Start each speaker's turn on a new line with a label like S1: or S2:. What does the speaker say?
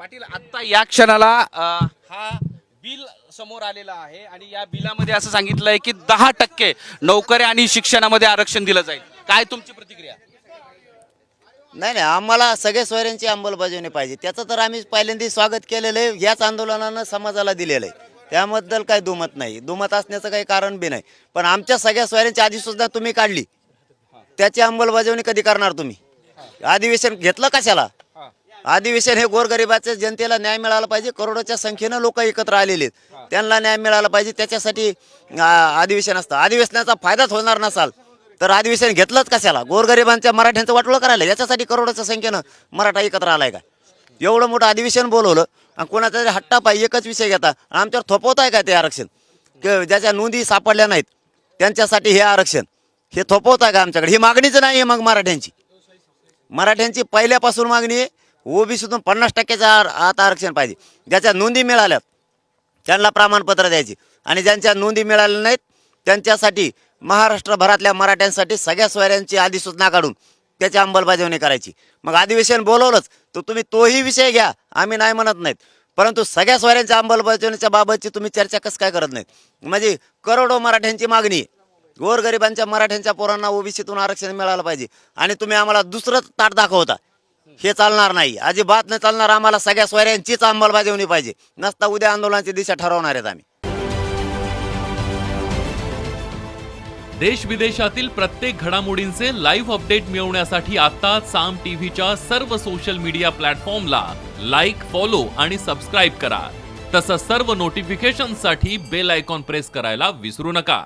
S1: पाटील आता या क्षणाला हा बिल समोर आलेला आहे आणि या बिलामध्ये असं सांगितलंय की 10% नोकऱ्या आणि शिक्षणामध्ये आरक्षण दिलं जाईल. काय तुमची प्रतिक्रिया?
S2: नाही नाही, आम्हाला सगळे सोयऱ्यांची अंमलबजावणी पाहिजे. त्याचं तर आम्ही पहिल्यांदा स्वागत केलेलं आहे. याच आंदोलनानं समाजाला दिलेलं आहे. त्याबद्दल काही दुमत नाही. दुमत असण्याचं काही कारण बी नाही. पण आमच्या सगळ्या सोयऱ्यांची अधिसूचना तुम्ही काढली, त्याची अंमलबजावणी कधी करणार तुम्ही? अधिवेशन घेतलं कशाला? अधिवेशन हे गोरगरिबाच्या जनतेला न्याय मिळाला पाहिजे. करोडोच्या संख्येनं लोक एकत्र आलेले आहेत, त्यांना न्याय मिळाला पाहिजे. त्याच्यासाठी अधिवेशन असतं. अधिवेशनाचा फायदाच होणार नसाल तर अधिवेशन घेतलंच कशाला? गोरगरिबांच्या मराठ्यांचं वाटोळं करायला याच्यासाठी करोडोच्या संख्येनं मराठा एकत्र आलाय का? एवढं मोठं अधिवेशन बोलवलं आणि कोणाचा तरी हट्टा पाहिजे एकच विषय घेता. आमच्यावर थोपवताय का ते आरक्षण? ज्याच्या नोंदी सापडल्या नाहीत त्यांच्यासाठी हे आरक्षण हे थोपवताय का आमच्याकडे? ही मागणीच नाही आहे. मग मराठ्यांची पहिल्यापासून मागणी आहे, ओबीसीतून 50%च्या आत आरक्षण पाहिजे. ज्याच्या नोंदी मिळाल्यात त्यांना प्रमाणपत्र द्यायची आणि ज्यांच्या नोंदी मिळाल्या नाहीत त्यांच्यासाठी महाराष्ट्रभरातल्या मराठ्यांसाठी सगळ्या सोयऱ्यांची अधिसूचना काढून त्याची अंमलबजावणी करायची. मग अधिवेशन बोलवलंच तर तुम्ही तोही विषय घ्या, आम्ही नाही म्हणत नाहीत. परंतु सगळ्या सोयऱ्यांच्या अंमलबजावणीच्या बाबतची तुम्ही चर्चा कसं काय करत नाहीत? म्हणजे करोडो मराठ्यांची मागणी आहे. गोरगरिबांच्या मराठ्यांच्या पोरांना ओबीसीतून आरक्षण मिळालं पाहिजे आणि तुम्ही आम्हाला दुसरं ताट दाखवता. हे चालणार नाही, अजिबात नाही चालणार. आम्हाला सगळ्या सोयऱ्यांचीच अंमलबजावणी पाहिजे. नसता उद्या आंदोलनाची दिशा ठरवणार आहेत आम्ही.
S3: देश विदेशातील प्रत्येक घडामोडींचे लाईव्ह अपडेट मिळवण्यासाठी आता साम टीव्हीच्या सर्व सोशल मीडिया प्लॅटफॉर्मला लाईक, फॉलो आणि सबस्क्राईब करा. तसंच सर्व नोटिफिकेशनसाठी बेल आयकॉन प्रेस करायला विसरू नका.